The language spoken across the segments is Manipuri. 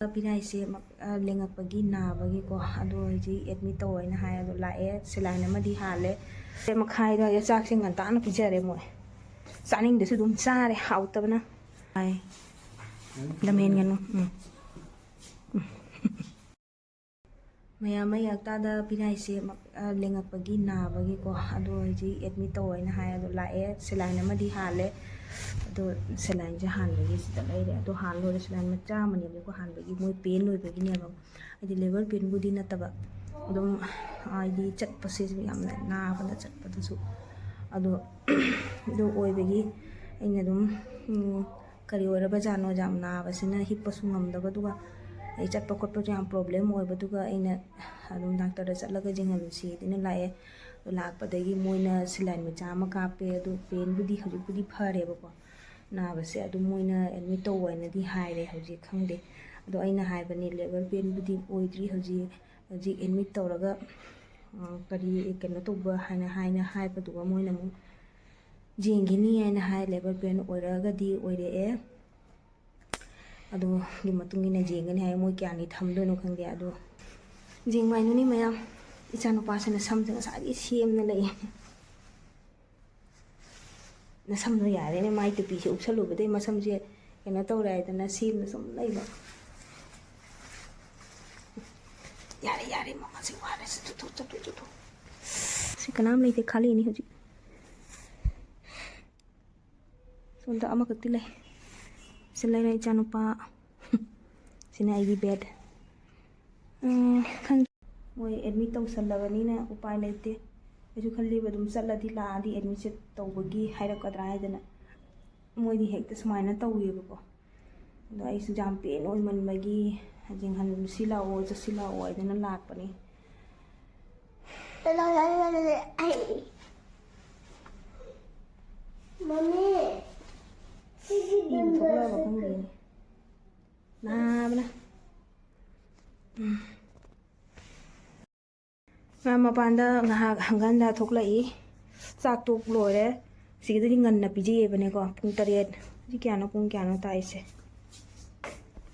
ꯄꯤꯔꯥꯏꯁꯦ ꯂꯦꯡꯉꯛꯄꯒꯤ ꯅꯥꯕꯒꯤꯀꯣ ꯑꯗꯣ ꯍꯧꯖꯤꯛ ꯑꯦꯗꯃꯤꯠ ꯇꯧꯋꯦꯅ ꯍꯥꯏ ꯑꯗꯣ ꯂꯥꯛꯑꯦ ꯁꯦꯂꯥꯏꯟ ꯑꯃꯗꯤ ꯍꯥꯜꯂꯦ 8:30 ꯆꯥꯛꯁꯦ ꯉꯟꯇꯥꯅ ꯄꯤꯖꯔꯦ ꯃꯣꯏ ꯆꯥꯅꯤꯡꯗꯁꯨ ꯑꯗꯨꯝ ꯆꯥꯔꯦ ꯍꯥꯎꯇꯕꯅ ꯍꯥꯏ ꯂꯝꯍꯦꯟꯒꯅꯨ ꯃꯌꯥꯝ ꯃꯌꯥꯛꯇꯥꯗ ꯄꯤꯔꯥꯏꯁꯦ ꯂꯦꯡꯉꯛꯄꯒꯤ ꯅꯥꯕꯒꯤꯀꯣ ꯑꯗꯣ ꯍꯧꯖꯤꯛ ꯑꯦꯗꯃꯤꯠ ꯇꯧꯋꯦꯅ ꯍꯥꯏ ꯑꯗꯣ ꯂꯥꯛꯑꯦ ꯁꯦꯂꯥꯏꯟ ꯑꯃꯗꯤ ꯍꯥꯜꯂꯦ ꯑꯗꯣ ꯁꯦꯂꯥꯏꯟꯁꯦ ꯍꯥꯟꯕꯒꯤ ꯁꯤꯗ ꯂꯩꯔꯦ ꯑꯗꯣ ꯍꯥꯟꯂꯣꯏꯔꯦ ꯁꯦꯂꯥꯏꯟ ꯃꯆꯥ ꯑꯃꯅꯦꯕꯀꯣ ꯍꯥꯟꯕꯒꯤ ꯃꯣꯏ ꯄꯦꯟ ꯑꯣꯏꯕꯒꯤꯅꯦꯕ ꯍꯥꯏꯗꯤ ꯂꯦꯕꯔ ꯄꯦꯟꯕꯨꯗꯤ ꯅꯠꯇꯕ ꯑꯗꯨꯝ ꯍꯥꯏꯗꯤ ꯆꯠꯄꯁꯦ ꯌꯥꯝꯅ ꯅꯥꯕꯗ ꯆꯠꯄꯗꯁꯨ ꯑꯗꯣ ꯑꯗꯨ ꯑꯣꯏꯕꯒꯤ ꯑꯩꯅ ꯑꯗꯨꯝ ꯀꯔꯤ ꯑꯣꯏꯔꯕꯖꯥꯠꯅꯣ ꯌꯥꯝ ꯅꯥꯕꯁꯤꯅ ꯍꯤꯞꯄꯁꯨ ꯉꯝꯗꯕ ꯑꯗꯨꯒ ꯑꯩ ꯆꯠꯄ ꯈꯣꯠꯄꯁꯨ ꯌꯥꯝ ꯄ꯭ꯔꯣꯕ꯭ꯂꯦꯝ ꯑꯣꯏꯕꯗꯨꯒ ꯑꯩꯅ ꯑꯗꯨꯝ ꯗꯥꯛꯇꯔꯗ ꯆꯠꯂꯒ ꯌꯦꯡꯍꯜꯂꯨꯁꯤꯅ ꯂꯥꯛꯑꯦ ꯂꯥꯛꯄꯗꯒꯤ ꯃꯣꯏꯅ ꯁꯤꯂꯥꯏꯟ ꯃꯆꯥ ꯑꯃ ꯀꯥꯞꯄꯦ ꯑꯗꯨ ꯄꯦꯟꯕꯨꯗꯤ ꯍꯧꯖꯤꯛꯄꯨꯗꯤ ꯐꯔꯦꯕꯀꯣ ꯅꯥꯕꯁꯦ ꯑꯗꯨꯝ ꯃꯣꯏꯅ ꯑꯦꯗꯃꯤꯠ ꯇꯧꯋꯦꯅꯗꯤ ꯍꯥꯏꯔꯦ ꯍꯧꯖꯤꯛ ꯈꯪꯗꯦ ꯑꯗꯣ ꯑꯩꯅ ꯍꯥꯏꯕꯅꯤ ꯂꯦꯕꯔ ꯄꯦꯟꯕꯨꯗꯤ ꯑꯣꯏꯗ꯭ꯔꯤ ꯍꯧꯖꯤꯛ ꯑꯦꯗꯃꯤꯠ ꯇꯧꯔꯒ ꯀꯔꯤ ꯀꯩꯅꯣ ꯇꯧꯕ ꯍꯥꯏꯅ ꯍꯥꯏꯕꯗꯨꯒ ꯃꯣꯏꯅ ꯑꯃꯨꯛ ꯌꯦꯡꯈꯤꯅꯤ ꯍꯥꯏꯅ ꯍꯥꯏ ꯂꯦꯕꯔ ꯄꯦꯟ ꯑꯣꯏꯔꯛꯑꯒꯗꯤ ꯑꯣꯏꯔꯛꯑꯦ ꯑꯗꯨꯒꯤ ꯃꯇꯨꯡ ꯏꯟꯅ ꯌꯦꯡꯒꯅꯤ ꯍꯥꯏ ꯃꯣꯏ ꯀꯌꯥꯅꯤ ꯊꯝꯗꯣꯏꯅꯣ ꯈꯪꯗꯦ ꯑꯗꯣ ꯌꯦꯡꯉꯥꯏꯅꯨꯅꯤ ꯃꯌꯥꯝ ꯏꯆꯥꯅꯨꯄꯥꯁꯤꯅ ꯁꯝꯁꯦ ꯉꯁꯥꯏꯗꯒꯤ ꯁꯦꯝꯅ ꯂꯩ ꯅꯁꯝꯗꯣ ꯌꯥꯔꯦꯅꯦ ꯃꯥꯏ ꯇꯨꯄꯤꯁꯦ ꯎꯞꯁꯜꯂꯨꯕꯗꯩ ꯃꯁꯝꯁꯦ ꯀꯩꯅꯣ ꯇꯧꯔꯦ ꯍꯥꯏꯗꯅ ꯁꯦꯝꯅ ꯁꯨꯝ ꯂꯩꯕ ꯌꯥꯔꯦ ꯃꯃꯥꯁꯦ ꯋꯥꯔꯦ ꯆꯠꯊꯣꯛ ꯁꯤ ꯀꯅꯥꯝ ꯂꯩꯇꯦ ꯈꯥꯜꯂꯤꯅꯤ ꯍꯧꯖꯤꯛ ꯁꯣꯝꯗ ꯑꯃꯈꯛꯇꯤ ꯂꯩ ꯁꯤ ꯂꯩꯔꯦ ꯏꯆꯥꯅꯨꯄꯥ ꯁꯤꯅ ꯑꯩꯒꯤ ꯕꯦꯠ ꯈꯪꯗꯦ ꯃꯣꯏ ꯑꯦꯗꯃꯤꯠ ꯇꯧꯁꯜꯂꯕꯅꯤꯅ ꯎꯄꯥꯏ ꯂꯩꯇꯦ ꯑꯩꯁꯨ ꯈꯜꯂꯤꯕ ꯑꯗꯨꯝ ꯆꯠꯂꯗꯤ ꯂꯥꯛꯑꯗꯤ ꯑꯦꯗꯃꯤꯠꯁꯦ ꯇꯧꯕꯒꯤ ꯍꯥꯏꯔꯛꯀꯗ꯭ꯔꯥ ꯍꯥꯏꯗꯅ ꯃꯣꯏꯗꯤ ꯍꯦꯛꯇ ꯁꯨꯃꯥꯏꯅ ꯇꯧꯋꯦꯕꯀோ ꯑꯗꯣ ꯑꯩꯁꯨ ꯌꯥꯝ ꯄꯦꯟ ꯑꯣꯏꯃꯟꯕꯒꯤ ꯌꯦꯡꯍꯟꯁꯤ ꯂꯥꯛꯑꯣ ꯆꯠꯁꯤ ꯂꯥꯛꯑꯣ ꯍꯥꯏꯗꯅ ꯂꯥꯛꯄꯅꯤ ꯊꯣꯛꯂꯛꯑꯕ ꯈꯪꯗꯦꯅꯦ ꯅꯥꯕꯅ ꯃꯄꯥꯟꯗ ꯉꯥꯏꯍꯥꯛ ꯍꯪꯒꯟꯗ ꯊꯣꯛꯂꯛꯏ ꯆꯥꯛ ꯇꯣꯛ ꯂꯣꯏꯔꯦ ꯁꯤꯒꯤꯗꯗꯤ ꯉꯟꯅ ꯄꯤꯖꯩꯌꯦꯕꯅꯦꯀꯣ ꯄꯨꯡ 7 ꯍꯧꯖꯤꯛ ꯄꯨꯡ ꯀꯌꯥꯅꯣ ꯇꯥꯛꯏꯁꯦ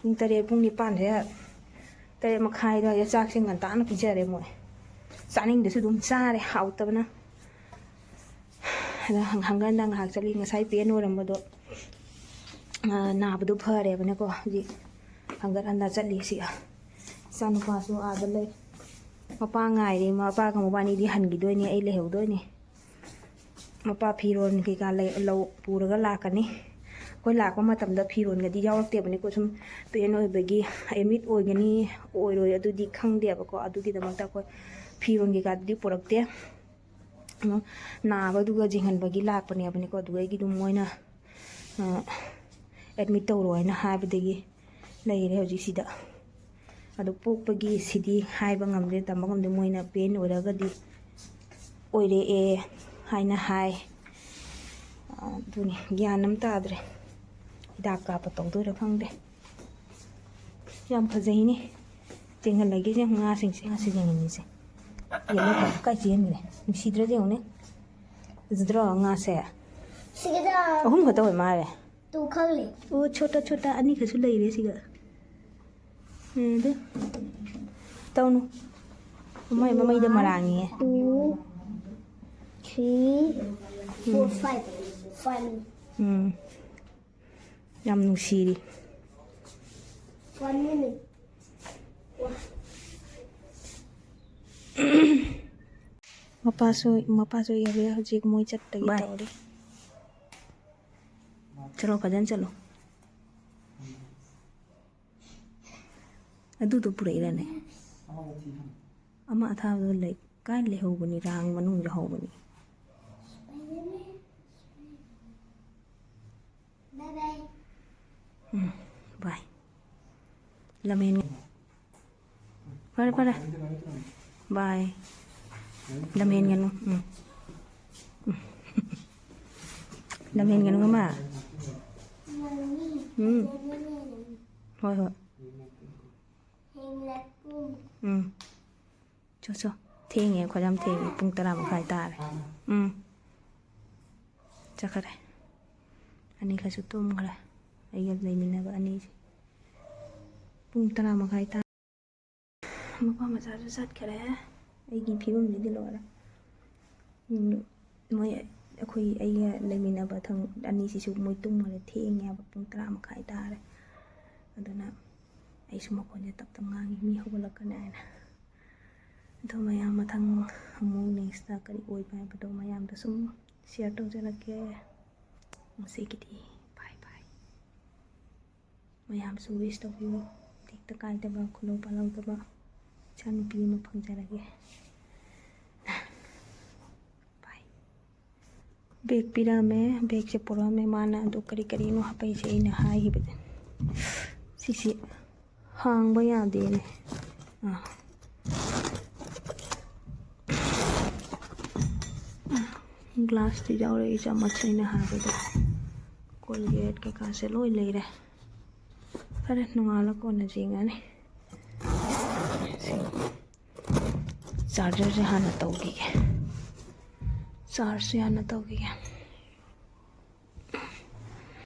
ꯄꯨꯡ 7 ꯄꯨꯡ 9 7:30 ꯑꯗꯨꯋꯥꯏꯗ ꯆꯥꯛꯁꯦ ꯉꯟꯇꯥꯅ ꯄꯤꯖꯔꯦ ꯃꯣꯏ ꯆꯥꯅꯤꯡꯗꯁꯨ ꯑꯗꯨꯝ ꯆꯥꯔꯦ ꯍꯥꯎꯇꯕꯅ ꯑꯗ ꯍꯪꯒꯟꯗ ꯉꯥꯏꯍꯥꯛ ꯆꯠꯂꯤ ꯉꯁꯥꯏ ꯄꯦꯟ ꯑꯣꯏꯔꯝꯕꯗꯣ ꯅꯥꯕꯗꯣ ꯐꯔꯦꯕꯅꯦꯀꯣ ꯍꯧꯖꯤꯛ ꯍꯪꯒꯠ ꯍꯟꯗ ꯆꯠꯂꯤ ꯁꯤ ꯏꯆꯥꯅꯨꯄꯥꯁꯨ ꯑꯥꯗ ꯂꯩ ꯃꯄꯥ ꯉꯥꯏꯔꯤ ꯃꯄꯥꯒ ꯃꯕꯥꯅꯤꯗꯤ ꯍꯟꯈꯤꯗꯣꯏꯅꯤ ꯑꯩ ꯂꯩꯍꯧꯗꯣꯏꯅꯤ ꯃꯄꯥ ꯐꯤꯔꯣꯜ ꯀꯩꯀꯥ ꯄꯨꯔꯒ ꯂꯥꯛꯀꯅꯤ ꯑꯩꯈꯣꯏ ꯂꯥꯛꯄ ꯃꯇꯝꯗ ꯐꯤꯔꯣꯜꯒꯗꯤ ꯌꯥꯎꯔꯛꯇꯦꯕꯅꯤꯀꯣ ꯁꯨꯝ ꯄꯦꯟ ꯑꯣꯏꯕꯒꯤ ꯑꯦꯗꯃꯤꯠ ꯑꯣꯏꯒꯅꯤ ꯑꯣꯏꯔꯣꯏ ꯑꯗꯨꯗꯤ ꯈꯪꯗꯦꯕꯀꯣ ꯑꯗꯨꯒꯤꯗꯃꯛꯇ ꯑꯩꯈꯣꯏ ꯐꯤꯔꯣꯜ ꯀꯩꯀꯥꯗꯨꯗꯤ ꯄꯨꯔꯛꯇꯦ ꯅꯥꯕꯗꯨꯒ ꯌꯦꯡꯍꯟꯕꯒꯤ ꯂꯥꯛꯄꯅꯦꯕꯅꯤꯀꯣ ꯑꯗꯨꯗꯒꯤ ꯑꯗꯨꯝ ꯃꯣꯏꯅ ꯑꯦꯗꯃꯤꯠ ꯇꯧꯔꯣ ꯍꯥꯏꯅ ꯍꯥꯏꯕꯗꯒꯤ ꯂꯩꯔꯦ ꯍꯧꯖꯤꯛꯁꯤꯗ ꯑꯗꯣ ꯄꯣꯛꯄꯒꯤ ꯁꯤꯗꯤ ꯍꯥꯏꯕ ꯉꯝꯗꯦ ꯇꯝꯕ ꯉꯝꯗꯦ ꯃꯣꯏꯅ ꯄꯦꯟ ꯑꯣꯏꯔꯒꯗꯤ ꯑꯣꯏꯔꯛꯑꯦ ꯍꯥꯏꯅ ꯍꯥꯏ ꯑꯗꯨꯅꯤ ꯒ꯭ꯌꯥꯟ ꯑꯃ ꯇꯥꯗ꯭ꯔꯦ ꯍꯤꯗꯥꯛ ꯀꯥꯞꯄ ꯇꯧꯗꯣꯏꯔꯥ ꯈꯪꯗꯦ ꯌꯥꯝ ꯐꯖꯩꯅꯦ ꯌꯦꯡꯍꯜꯂꯒꯦꯁꯦ ꯉꯥꯁꯤꯡꯁꯦ ꯉꯁꯤ ꯌꯦꯡꯍꯟꯅꯤꯡꯉꯤꯁꯦ ꯌꯦꯡꯉꯣ ꯀꯥꯏ ꯆꯦꯟꯈ꯭ꯔꯦ ꯅꯨꯡꯁꯤꯗ꯭ꯔꯗꯤ ꯌꯦꯡꯉꯨꯅꯦ ꯐꯖꯗ꯭ꯔꯣ ꯉꯥꯁꯦ 3 ꯈꯛꯇ ꯑꯣꯏ ꯃꯥꯜꯂꯦ ꯑꯣ छोटा ꯑꯅꯤꯈꯛꯁꯨ ꯂꯩꯔꯦ ꯁꯤꯒ ꯑꯗꯨ ꯇꯧꯅꯨ ꯃꯃꯩꯗ ꯃꯔꯥꯡꯉꯤꯌꯦ 2 3 4 5 ꯌꯥꯝ ꯅꯨꯡꯁꯤꯔꯤ 1 minute ꯃꯄꯥꯁꯨ ꯌꯧꯔꯦ ꯍꯧꯖꯤꯛ ꯃꯣꯏ ꯆꯠꯇꯒꯤ ꯇꯧꯔꯤ ꯆꯠꯂꯣ ꯐꯖꯅ ꯆꯠꯂꯣ ꯑꯗꯨꯗꯣ ꯄꯨꯔꯛꯏꯔꯅꯦ ꯑꯃ ꯑꯊꯥꯕꯗꯣ ꯂꯩ ꯀꯥꯏ ꯂꯩꯍꯧꯕꯅꯤ ꯔꯥꯡ ꯃꯅꯨꯡꯗ ꯍꯧꯕꯅꯤ ꯕꯥꯏ ꯂꯝꯍꯦꯟ ꯐꯔꯦ ꯕꯥꯏ ꯂꯝꯍꯦꯟꯒꯅꯨ ꯂꯝꯍꯦꯟꯒꯅꯨ ꯃꯃꯥ ꯍꯣꯏ ꯆꯣ ꯊꯦꯡꯉꯦ ꯑꯩꯈꯣꯏ ꯌꯥꯝ ꯊꯦꯡꯉꯦ ꯄꯨꯡ 10:30 ꯇꯥꯔꯦ ꯆꯠꯈ꯭ꯔꯦ ꯑꯅꯤꯈꯛꯁꯨ ꯇꯨꯝꯈ꯭ꯔꯦ ꯑꯩꯒ ꯂꯩꯃꯤꯟꯅꯕ ꯑꯅꯤꯁꯦ ꯄꯨꯡ 10:30 ꯇꯥ ꯃꯄꯥ ꯃꯆꯥꯁꯨ ꯆꯠꯈ꯭ꯔꯦ ꯑꯩꯒꯤ ꯐꯤꯕꯝꯁꯤꯗꯤ ꯂꯣꯏꯔꯦ ꯃꯣꯏ ꯑꯩꯒ ꯂꯩꯃꯤꯟꯅꯕ ꯑꯅꯤꯁꯤꯁꯨ ꯃꯣꯏ ꯇꯨꯝꯈ꯭ꯔꯦ ꯊꯦꯡꯉꯦꯕ ꯄꯨꯡ 10:30 ꯇꯥꯔꯦ ꯑꯗꯨꯅ ꯑꯩꯁꯨ ꯃꯈꯣꯟꯁꯦ ꯇꯞ ꯉꯥꯡꯉꯤ ꯃꯤ ꯍꯧꯒꯠꯂꯛꯀꯅꯤ ꯍꯥꯏꯅ ꯑꯗꯣ ꯃꯌꯥꯝ ꯃꯊꯪ ꯑꯃꯨꯛ ꯅꯦꯛꯁꯇ ꯀꯔꯤ ꯑꯣꯏꯕ ꯍꯥꯏꯕꯗꯣ ꯃꯌꯥꯝꯗ ꯁꯨꯝ ꯁꯤꯌꯔ ꯇꯧꯖꯔꯛꯀꯦ ꯉꯁꯤꯒꯤꯗꯤ ꯕꯥꯏ ꯕꯥꯏ ꯃꯌꯥꯝꯁꯨ ꯋꯤꯁ ꯇꯧꯕꯤꯌꯨ ꯇꯦꯛꯇ ꯀꯥꯏꯗꯕ ꯈꯨꯜꯍꯧ ꯄꯥꯜꯍꯧꯗꯕ ꯏꯆꯥꯅꯨꯄꯤ ꯑꯃ ꯐꯪꯖꯔꯒꯦ ꯕꯥꯏ ꯕꯦꯒ ꯄꯤꯔꯝꯃꯦ ꯕꯦꯒꯁꯦ ꯄꯨꯔꯛꯑꯝꯃꯦ ꯃꯥꯅ ꯑꯗꯨ ꯀꯔꯤꯅꯣ ꯍꯥꯞꯄꯛꯏꯁꯦ ꯑꯩꯅ ꯍꯥꯏꯈꯤꯕꯅꯦ ꯁꯤꯁꯤ ꯍꯥꯡꯕ ꯌꯥꯗꯦꯅꯦ ꯒ꯭ꯂꯥꯁꯇꯤ ꯌꯥꯎꯔꯛꯏ ꯆꯥꯃꯁ ꯑꯩꯅ ꯍꯥꯏꯕꯗꯣ ꯀꯣꯜꯒꯦꯠ ꯀꯩꯀꯥꯁꯦ ꯂꯣꯏ ꯂꯩꯔꯦ ꯐꯔꯦ ꯅꯣꯡꯉꯥꯜꯂꯒ ꯀꯣꯟꯅ ꯌꯦꯡꯉꯅꯤ ꯆꯥꯔꯖꯔꯁꯦ ꯍꯥꯟꯅ ꯇꯧꯈꯤꯒꯦ ꯆꯥꯔꯖꯁꯦ ꯍꯥꯟꯅ ꯇꯧꯈꯤꯒꯦ